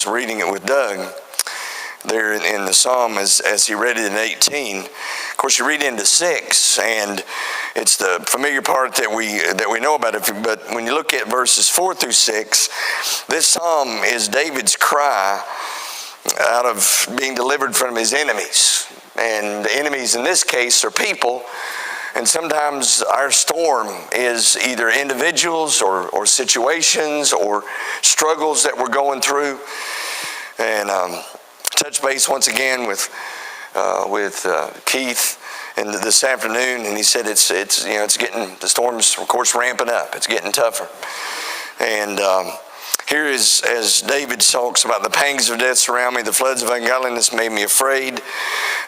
reading it with Doug there in the Psalm as he read it in 18. Of course, you read into 6, and it's the familiar part that we know about it. But when you look at verses 4 through 6, this Psalm is David's cry out of being delivered from his enemies. And the enemies in this case are people. And sometimes our storm is either individuals or situations or struggles that we're going through. And touch base once again with Keith and this afternoon, and he said it's getting, the storm's of course ramping up. It's getting tougher. And here is as David talks about the pangs of death surround me, the floods of ungodliness made me afraid,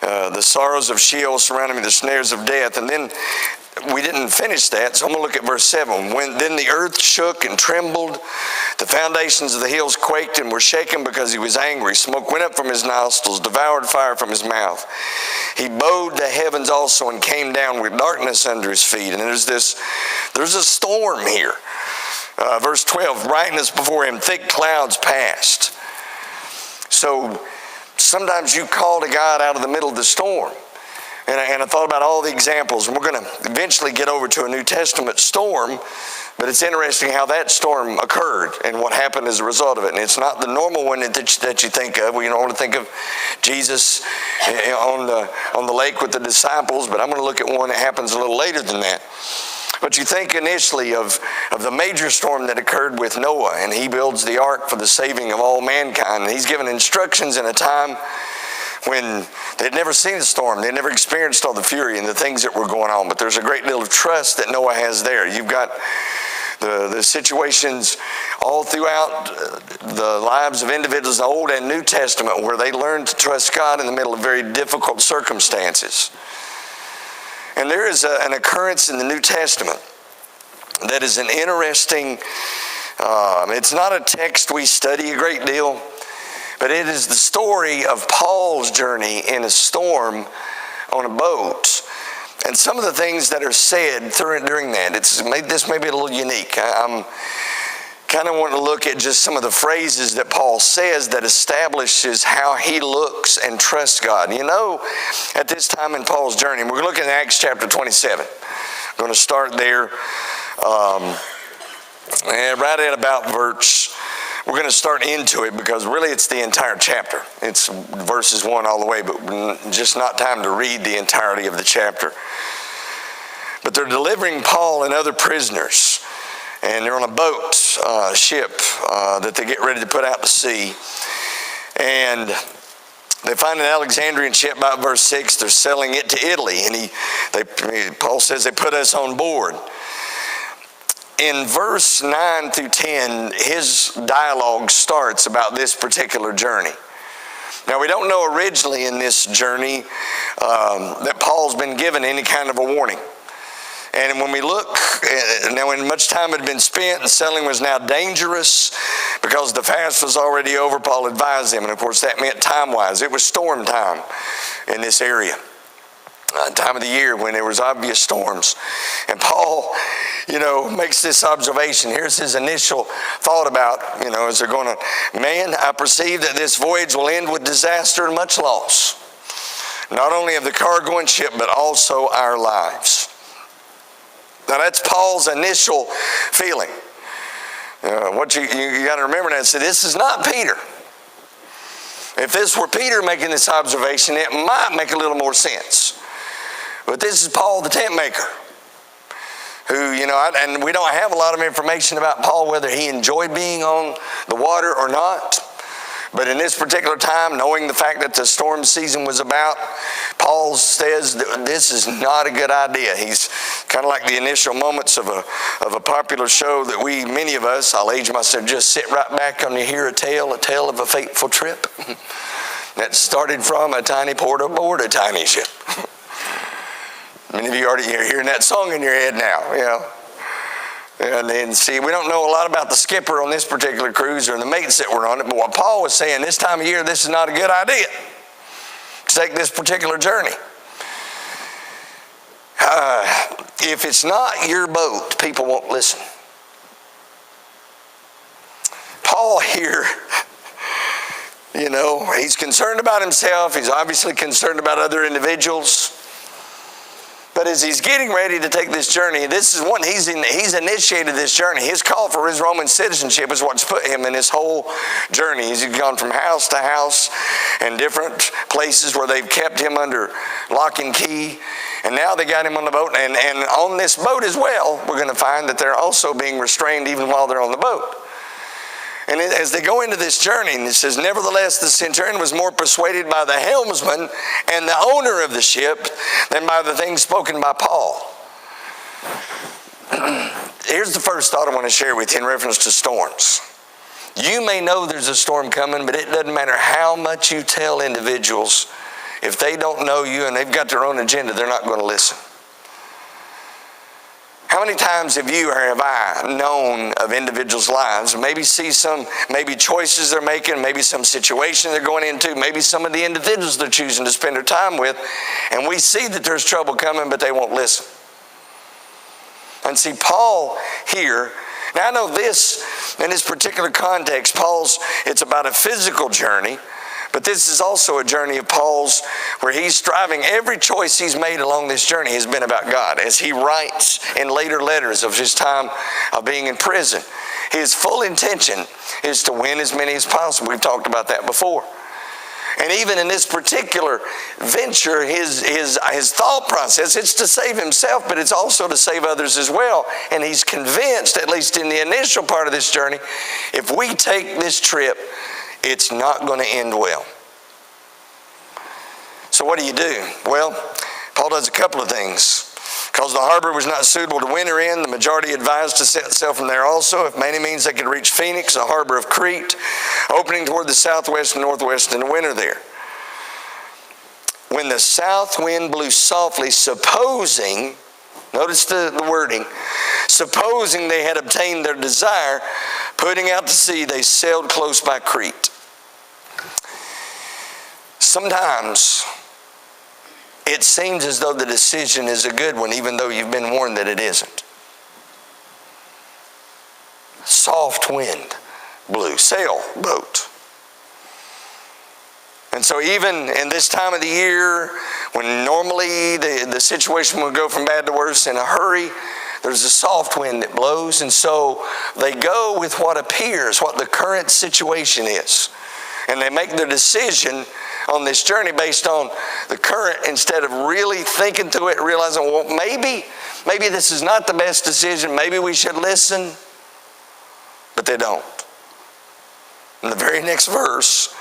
the sorrows of Sheol surrounded me, the snares of death. And then we didn't finish that, so I'm going to look at verse 7. Then the earth shook and trembled, the foundations of the hills quaked and were shaken because he was angry. Smoke went up from his nostrils, devoured fire from his mouth. He bowed the heavens also and came down with darkness under his feet. And there's a storm here. Verse 12, brightness before him, thick clouds passed. So sometimes you call to God out of the middle of the storm. And I thought about all the examples. And we're going to eventually get over to a New Testament storm. But it's interesting how that storm occurred and what happened as a result of it. And it's not the normal one that you think of. We don't want to think of Jesus on the lake with the disciples. But I'm going to look at one that happens a little later than that. But you think initially of the major storm that occurred with Noah, and he builds the ark for the saving of all mankind. And he's given instructions in a time when they'd never seen a storm. They'd never experienced all the fury and the things that were going on. But there's a great deal of trust that Noah has there. You've got the situations all throughout the lives of individuals, the Old and New Testament, where they learned to trust God in the middle of very difficult circumstances. And there is an occurrence in the New Testament that is an interesting, it's not a text we study a great deal, but it is the story of Paul's journey in a storm on a boat. And some of the things that are said during that, this may be a little unique. I'm kind of wanting to look at just some of the phrases that Paul says that establishes how he looks and trusts God. You know, at this time in Paul's journey, we're looking at Acts chapter 27. I'm going to start there. And right at about we're going to start into it because really it's the entire chapter. It's verses 1 all the way, but just not time to read the entirety of the chapter. But they're delivering Paul and other prisoners. And they're on a boat, ship, that they get ready to put out to sea. And they find an Alexandrian ship by verse 6. They're selling it to Italy. And Paul says they put us on board. In verse 9 through 10, his dialogue starts about this particular journey. Now, we don't know originally in this journey that Paul's been given any kind of a warning. And when we look, now when much time had been spent and sailing was now dangerous because the fast was already over, Paul advised them. And of course that meant time-wise. It was storm time in this area. Time of the year when there was obvious storms. And Paul, makes this observation. Here's his initial thought about, as they're going to, man, I perceive that this voyage will end with disaster and much loss. Not only of the cargo and ship, but also our lives. Now that's Paul's initial feeling. What you got to remember now, see, this is not Peter. If this were Peter making this observation, it might make a little more sense. But this is Paul the tent maker, who, and we don't have a lot of information about Paul, whether he enjoyed being on the water or not. But in this particular time, knowing the fact that the storm season was about, Paul says that this is not a good idea. He's kind of like the initial moments of a popular show that many of us, I'll age myself, just sit right back and you hear a tale of a fateful trip that started from a tiny port aboard a tiny ship. Many of you are hearing that song in your head now, And then, see, we don't know a lot about the skipper on this particular cruise or the mates that were on it, but what Paul was saying, this time of year, this is not a good idea to take this particular journey. If it's not your boat, people won't listen. Paul here You know, he's concerned about himself. He's obviously concerned about other individuals. But as he's getting ready to take this journey, this is one, he's initiated this journey. His call for his Roman citizenship is what's put him in this whole journey. He's gone from house to house and different places where they've kept him under lock and key. And now they got him on the boat. And on this boat as well, we're going to find that they're also being restrained even while they're on the boat. And as they go into this journey, and it says, nevertheless, the centurion was more persuaded by the helmsman and the owner of the ship than by the things spoken by Paul. Here's the first thought I want to share with you in reference to storms. You may know there's a storm coming, but it doesn't matter how much you tell individuals. If they don't know you and they've got their own agenda, they're not going to listen. How many times have you or have I known of individuals' lives, maybe choices they're making, maybe some situation they're going into, maybe some of the individuals they're choosing to spend their time with, and we see that there's trouble coming, but they won't listen. And see, Paul here, now I know this, in this particular context, it's about a physical journey, but this is also a journey of Paul's where he's striving. Every choice he's made along this journey has been about God. As he writes in later letters of his time of being in prison, his full intention is to win as many as possible. We've talked about that before. And even in this particular venture, his thought process, it's to save himself, but it's also to save others as well. And he's convinced, at least in the initial part of this journey, if we take this trip, it's not going to end well. So what do? Well, Paul does a couple of things. Because the harbor was not suitable to winter in, the majority advised to set sail from there also, if many means they could reach Phoenix, a harbor of Crete, opening toward the southwest and northwest in the winter there. When the south wind blew softly, supposing, notice the wording, supposing they had obtained their desire, putting out to sea, they sailed close by Crete. Sometimes it seems as though the decision is a good one, even though you've been warned that it isn't. Soft wind blew, sailboat. And so even in this time of the year, when normally the situation would go from bad to worse in a hurry, there's a soft wind that blows, and so they go with what appears, what the current situation is. And they make their decision on this journey based on the current instead of really thinking through it, realizing, well, maybe this is not the best decision. Maybe we should listen. But they don't. In the very next verse,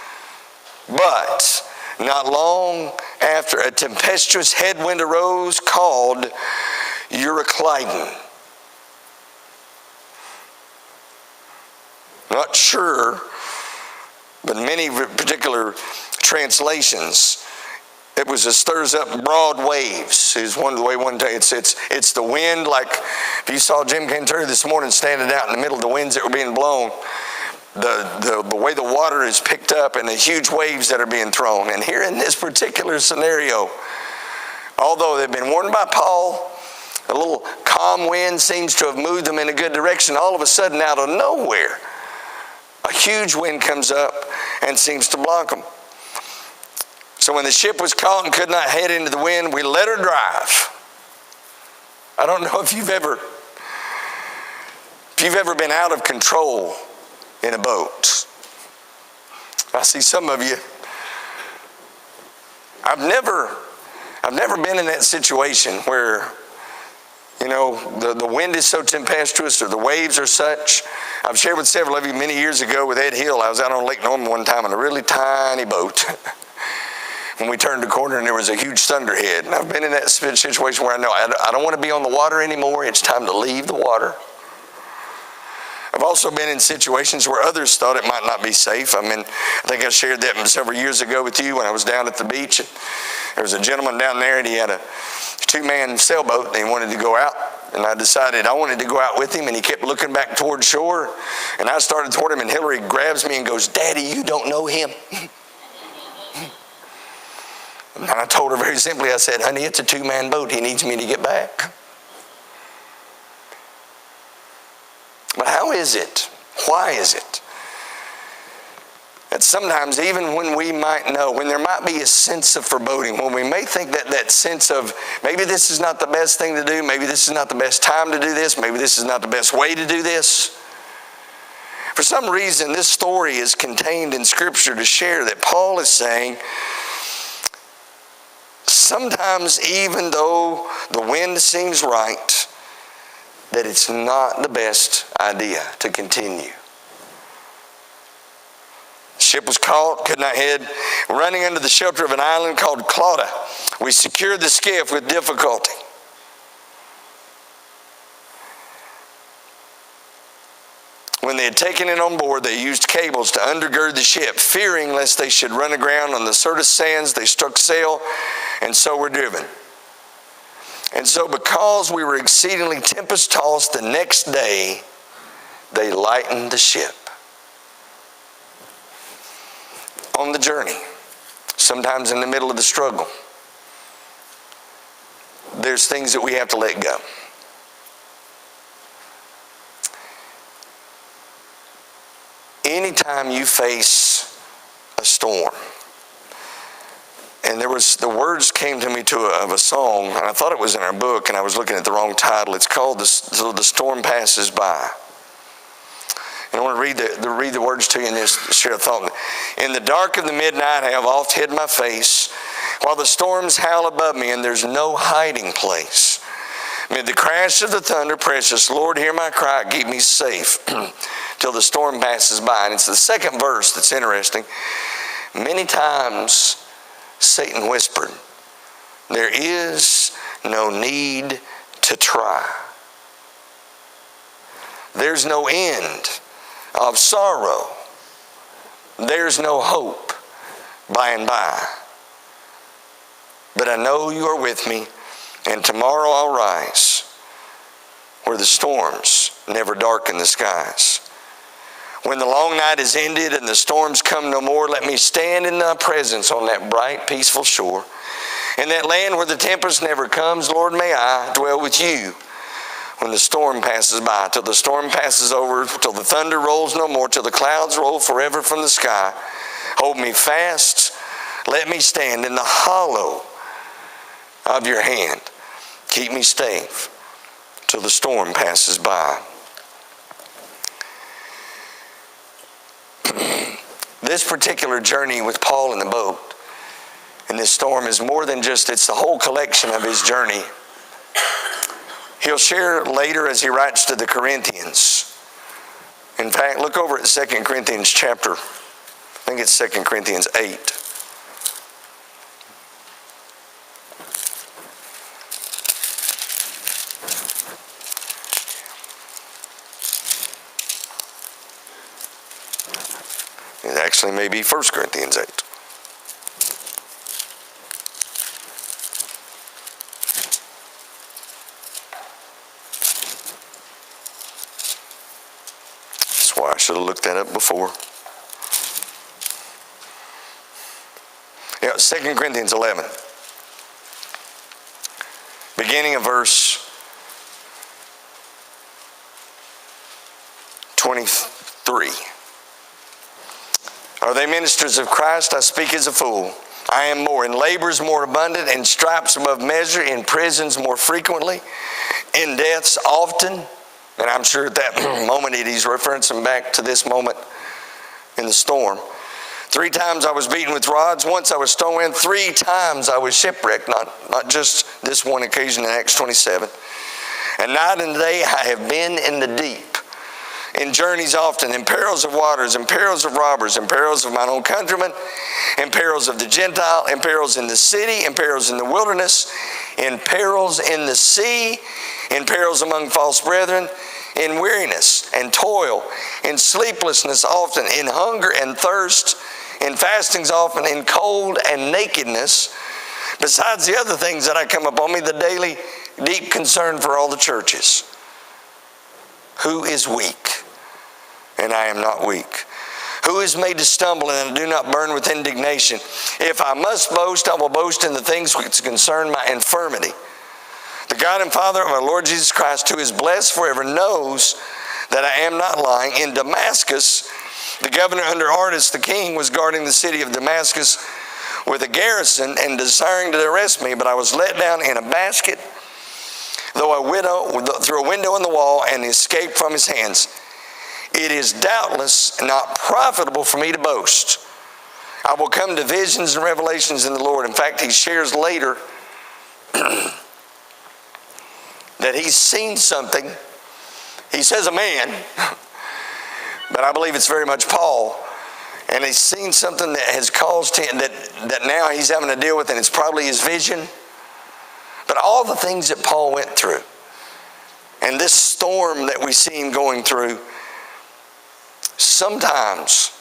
but not long after a tempestuous headwind arose called Euroclydon. Not sure, but many particular translations, it was a stirs up broad waves. Is one of the way one day it's the wind. Like if you saw Jim Cantor this morning standing out in the middle of the winds that were being blown, the way the water is picked up and the huge waves that are being thrown. And here in this particular scenario, although they've been warned by Paul, a little calm wind seems to have moved them in a good direction. All of a sudden, out of nowhere, a huge wind comes up and seems to block them. So when the ship was caught and could not head into the wind, we let her drive. I don't know if you've ever been out of control in a boat. I see some of you. I've never been in that situation where, you know, the wind is so tempestuous or the waves are such. I've shared with several of you many years ago with Ed Hill. I was out on Lake Norman one time in a really tiny boat. When we turned the corner and there was a huge thunderhead. And I've been in that situation where I know I don't want to be on the water anymore. It's time to leave the water. I've also been in situations where others thought it might not be safe. I think I shared that several years ago with you when I was down at the beach. And there was a gentleman down there and he had a 2-man sailboat and he wanted to go out. And I decided I wanted to go out with him, and he kept looking back toward shore. And I started toward him, and Hillary grabs me and goes, "Daddy, you don't know him." And I told her very simply, I said, "Honey, it's a 2-man boat. He needs me to get back." But how is it? Why is it that sometimes even when we might know, when there might be a sense of foreboding, when we may think that sense of maybe this is not the best thing to do, maybe this is not the best time to do this, maybe this is not the best way to do this. For some reason, this story is contained in Scripture to share that Paul is saying, sometimes even though the wind seems right, that it's not the best idea to continue. The ship was caught, could not head, running under the shelter of an island called Clauda. We secured the skiff with difficulty. When they had taken it on board, they used cables to undergird the ship, fearing lest they should run aground on the Syrtis sands. They struck sail, and so were driven. And so because we were exceedingly tempest-tossed, the next day they lightened the ship. On the journey, sometimes in the middle of the struggle, there's things that we have to let go. Anytime you face a storm, and the words came to me of a song, and I thought it was in our book, and I was looking at the wrong title. It's called The Storm Passes By. And I want to read the words to you and just share a thought. In the dark of the midnight I have oft hid my face, while the storms howl above me and there's no hiding place. Amid the crash of the thunder, precious Lord, hear my cry, keep me safe till the storm passes by. And it's the second verse that's interesting. Many times Satan whispered, there is no need to try. There's no end of sorrow. There's no hope by and by. But I know you are with me, and tomorrow I'll rise where the storms never darken the skies. When the long night is ended and the storms come no more, let me stand in thy presence on that bright, peaceful shore. In that land where the tempest never comes, Lord, may I dwell with you when the storm passes by, till the storm passes over, till the thunder rolls no more, till the clouds roll forever from the sky. Hold me fast, let me stand in the hollow of your hand. Keep me safe till the storm passes by. This particular journey with Paul in the boat in this storm is more than just, it's the whole collection of his journey. He'll share later as he writes to the Corinthians. In fact, look over at 2 Corinthians chapter, I think it's 2 Corinthians 8. It actually may be 1 Corinthians 8. That's why I should have looked that up before. Yeah, 2 Corinthians 11. Beginning of verse 23. Are they ministers of Christ? I speak as a fool. I am more. In labors more abundant, in stripes above measure, in prisons more frequently, in deaths often. And I'm sure at that moment he's referencing back to this moment in the storm. 3 times I was beaten with rods. Once I was stoned. 3 times I was shipwrecked. Not just this one occasion in Acts 27. And night and day I have been in the deep. In journeys often, in perils of waters, in perils of robbers, in perils of mine own countrymen, in perils of the Gentile, in perils in the city, in perils in the wilderness, in perils in the sea, in perils among false brethren, in weariness and toil, in sleeplessness often, in hunger and thirst, in fastings often, in cold and nakedness, besides the other things that I come upon me, the daily deep concern for all the churches. Who is weak? And I am not weak. Who is made to stumble and do not burn with indignation? If I must boast, I will boast in the things which concern my infirmity. The God and Father of our Lord Jesus Christ, who is blessed forever, knows that I am not lying. In Damascus, The governor under Artas the king was guarding the city of Damascus with a garrison and desiring to arrest me, but I was let down in a basket through a window in the wall and escaped from his hands. It is doubtless not profitable for me to boast. I will come to visions and revelations in the Lord. In fact, he shares later that he's seen something. He says a man, but I believe it's very much Paul. And he's seen something that has caused him, that now he's having to deal with, and it's probably his vision. But all the things that Paul went through, and this storm that we see him going through, sometimes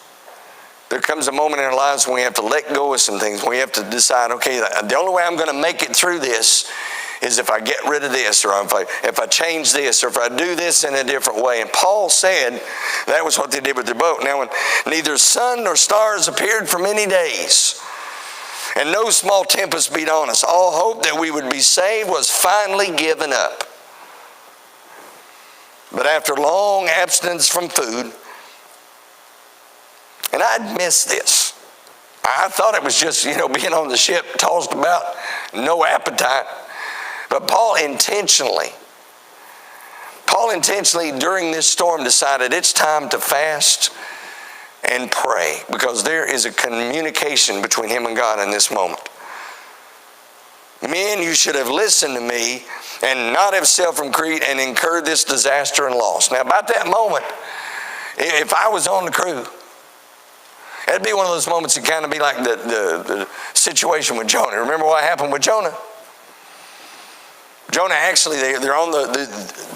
there comes a moment in our lives when we have to let go of some things. We have to decide, okay, the only way I'm going to make it through this is if I get rid of this, or if I change this, or if I do this in a different way. And Paul said that was what they did with their boat. Now, when neither sun nor stars appeared for many days, and no small tempest beat on us, all hope that we would be saved was finally given up. But after long abstinence from food, and I'd missed this. I thought it was just, being on the ship, tossed about, no appetite. But Paul intentionally during this storm decided it's time to fast and pray, because there is a communication between him and God in this moment. Men, you should have listened to me and not have sailed from Crete and incurred this disaster and loss. Now, about that moment, if I was on the crew, it'd be one of those moments that kind of be like the situation with Jonah. Remember what happened with Jonah? Jonah actually, they're on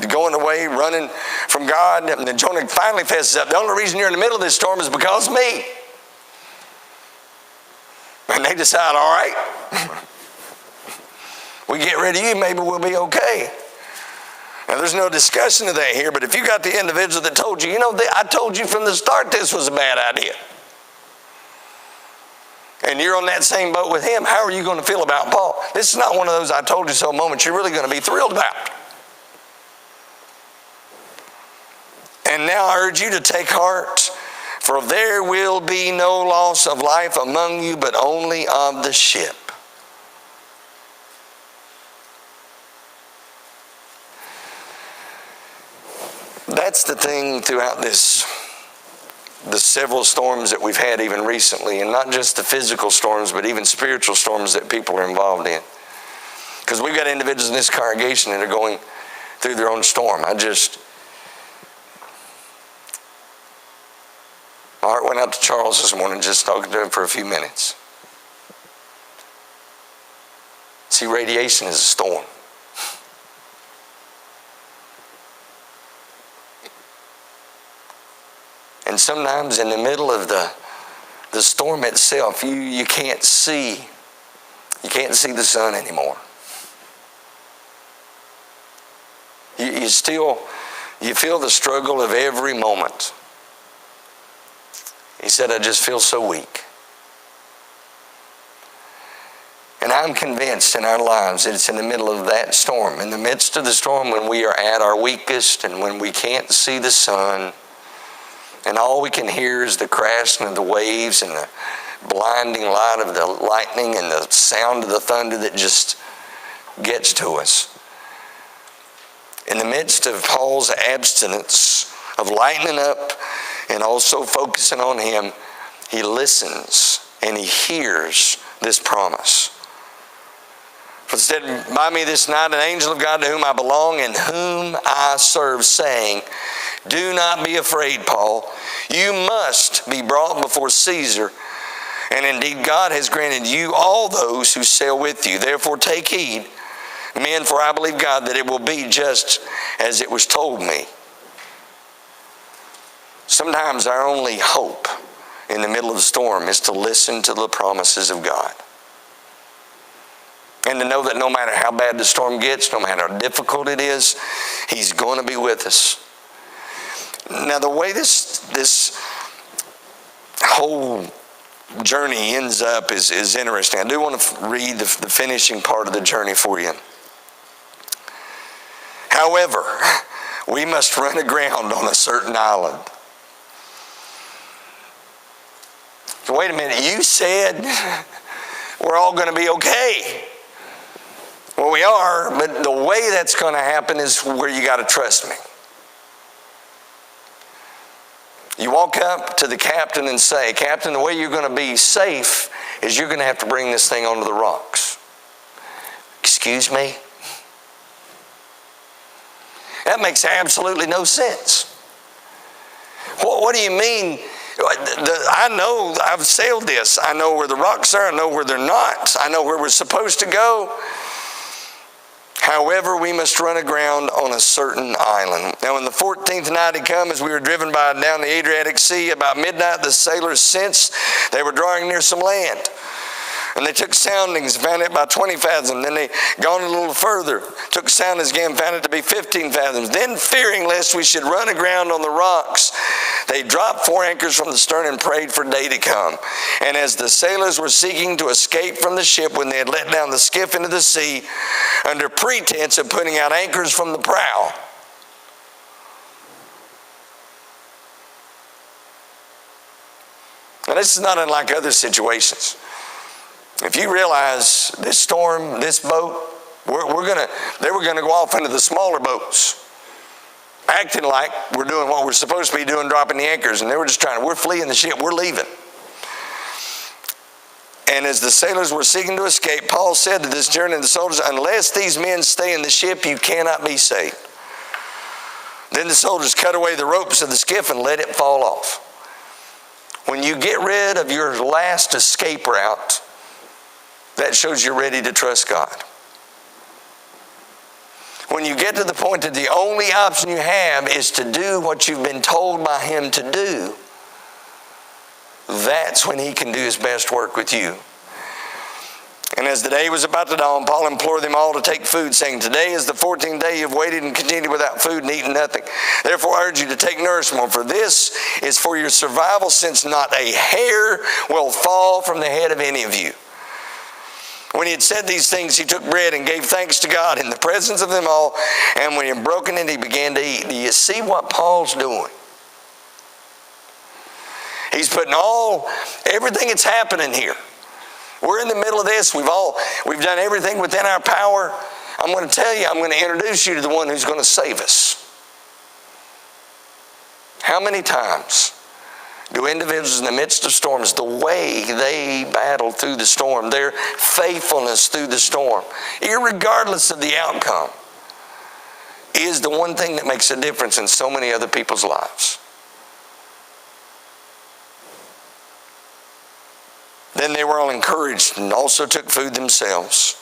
going away, running from God. And then Jonah finally fesses up. The only reason you're in the middle of this storm is because of me. And they decide, all right, we get rid of you, maybe we'll be okay. Now, there's no discussion of that here, but if you got the individual that told you, I told you from the start this was a bad idea, and you're on that same boat with him, how are you going to feel about Paul? This is not one of those I told you so moments you're really going to be thrilled about. And now I urge you to take heart, for there will be no loss of life among you, but only of the ship. That's the thing throughout the several storms that we've had even recently, and not just the physical storms, but even spiritual storms that people are involved in. Because we've got individuals in this congregation that are going through their own storm. My heart went out to Charles this morning, just talking to him for a few minutes. See, radiation is a storm. And sometimes in the middle of the storm itself, you can't see the sun anymore. You feel the struggle of every moment. He said, I just feel so weak. And I'm convinced in our lives that it's in the middle of that storm, in the midst of the storm, when we are at our weakest and when we can't see the sun, and all we can hear is the crashing of the waves and the blinding light of the lightning and the sound of the thunder that just gets to us. In the midst of Paul's abstinence of lightening up and also focusing on him, he listens and he hears this promise. For it said, by me this night an angel of God to whom I belong and whom I serve, saying, do not be afraid, Paul. You must be brought before Caesar. And indeed God has granted you all those who sail with you. Therefore take heed, men, for I believe God that it will be just as it was told me. Sometimes our only hope in the middle of the storm is to listen to the promises of God. And to know that no matter how bad the storm gets, no matter how difficult it is, He's going to be with us. Now, the way this whole journey ends up is interesting. I do want to read the finishing part of the journey for you. However, we must run aground on a certain island. Wait a minute, you said we're all going to be okay. Well, we are, but the way that's going to happen is where you got to trust me. You walk up to the captain and say, Captain, the way you're going to be safe is you're going to have to bring this thing onto the rocks. Excuse me? That makes absolutely no sense. What do you mean? I know, I've sailed this. I know where the rocks are. I know where they're not. I know where we're supposed to go. However, we must run aground on a certain island. Now, when the 14th night had come, as we were driven down the Adriatic Sea, about midnight, the sailors sensed they were drawing near some land. And they took soundings, found it about 20 fathoms. Then they gone a little further, took soundings again, found it to be 15 fathoms. Then, fearing lest we should run aground on the rocks, they dropped 4 anchors from the stern and prayed for day to come. And as the sailors were seeking to escape from the ship, when they had let down the skiff into the sea, under pretense of putting out anchors from the prow, now this is not unlike other situations. If you realize this storm, this boat, they were going to go off into the smaller boats, acting like we're doing what we're supposed to be doing, dropping the anchors, and they were just we're fleeing the ship, we're leaving. And as the sailors were seeking to escape, Paul said to this journey of the soldiers, unless these men stay in the ship, you cannot be saved. Then the soldiers cut away the ropes of the skiff and let it fall off. When you get rid of your last escape route, that shows you're ready to trust God. When you get to the point that the only option you have is to do what you've been told by Him to do, that's when He can do His best work with you. And as the day was about to dawn, Paul implored them all to take food, saying, today is the 14th day you've waited and continued without food and eaten nothing. Therefore I urge you to take nourishment, for this is for your survival, since not a hair will fall from the head of any of you. When he had said these things, he took bread and gave thanks to God in the presence of them all. And when he had broken it, he began to eat. Do you see what Paul's doing? He's putting everything that's happening here. We're in the middle of this. We've done everything within our power. I'm going to tell you, I'm going to introduce you to the one who's going to save us. How many times do individuals in the midst of storms, the way they battle through the storm, their faithfulness through the storm, irregardless of the outcome, is the one thing that makes a difference in so many other people's lives. Then they were all encouraged and also took food themselves.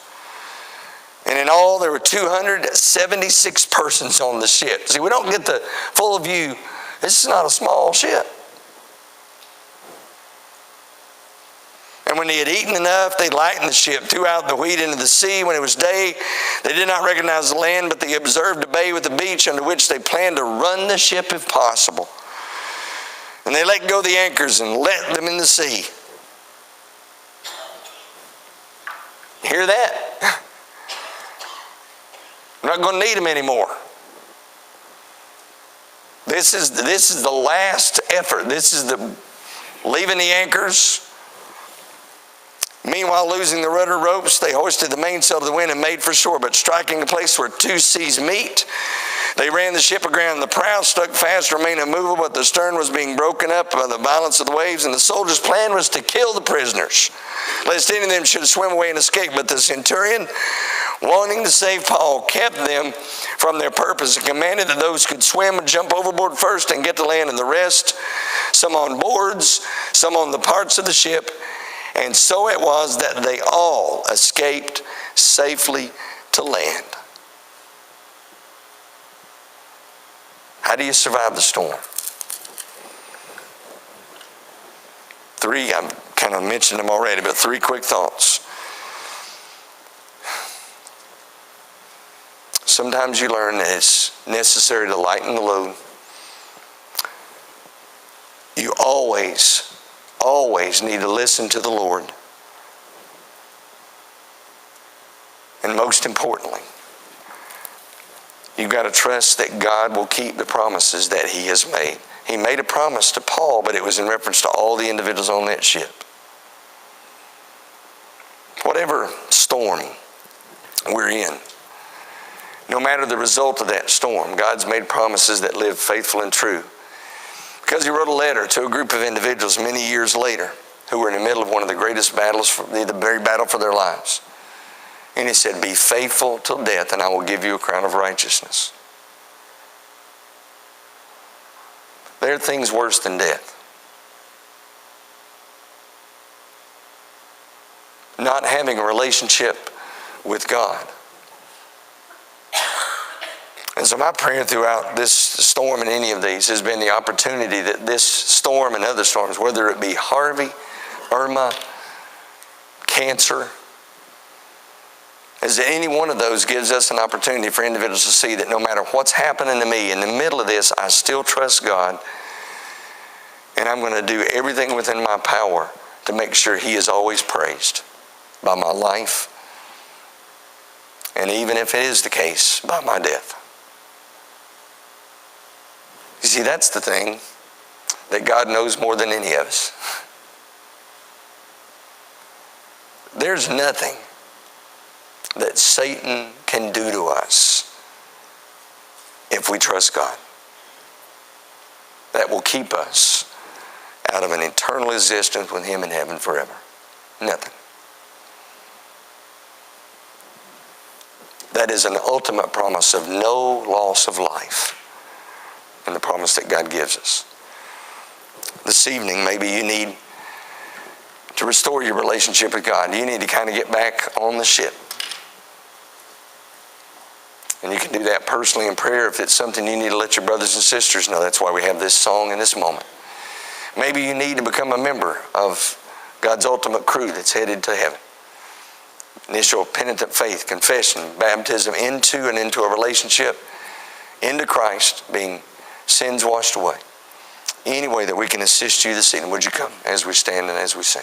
And in all, there were 276 persons on the ship. See, we don't get the full view. This is not a small ship. And when they had eaten enough, they lightened the ship, threw out the wheat into the sea. When it was day, they did not recognize the land, but they observed a bay with a beach, under which they planned to run the ship if possible. And they let go the anchors and let them in the sea. You hear that? We're not going to need them anymore. This is the last effort. This is the leaving the anchors. Meanwhile, losing the rudder ropes, they hoisted the mainsail to the wind and made for shore. But striking a place where 2 seas meet, they ran the ship aground. The prow stuck fast, remained immovable, but the stern was being broken up by the violence of the waves. And the soldiers' plan was to kill the prisoners, lest any of them should swim away and escape. But the centurion, wanting to save Paul, kept them from their purpose and commanded that those who could swim would jump overboard first and get to land, and the rest, some on boards, some on the parts of the ship. And so it was that they all escaped safely to land. How do you survive the storm? 3, I've kind of mentioned them already, but 3 quick thoughts. Sometimes you learn that it's necessary to lighten the load. You always need to listen to the Lord. And most importantly, you've got to trust that God will keep the promises that He has made. He made a promise to Paul, but it was in reference to all the individuals on that ship. Whatever storm we're in, no matter the result of that storm, God's made promises that live faithful and true. Because he wrote a letter to a group of individuals many years later who were in the middle of one of the greatest battles, the very battle for their lives. And he said, be faithful till death, and I will give you a crown of righteousness. There are things worse than death. Not having a relationship with God. And so my prayer throughout this storm and any of these has been the opportunity that this storm and other storms, whether it be Harvey, Irma, cancer, as any one of those gives us an opportunity for individuals to see that no matter what's happening to me, in the middle of this, I still trust God, and I'm going to do everything within my power to make sure he is always praised by my life, and even if it is the case, by my death. You see, that's the thing that God knows more than any of us. There's nothing that Satan can do to us if we trust God that will keep us out of an eternal existence with him in heaven forever. Nothing. That is an ultimate promise of no loss of life, and the promise that God gives us. This evening, maybe you need to restore your relationship with God. You need to kind of get back on the ship. And you can do that personally in prayer if it's something you need to let your brothers and sisters know. That's why we have this song in this moment. Maybe you need to become a member of God's ultimate crew that's headed to heaven. Initial penitent faith, confession, baptism into a relationship, into Christ, being sins washed away. Any way that we can assist you this evening, would you come as we stand and as we sing?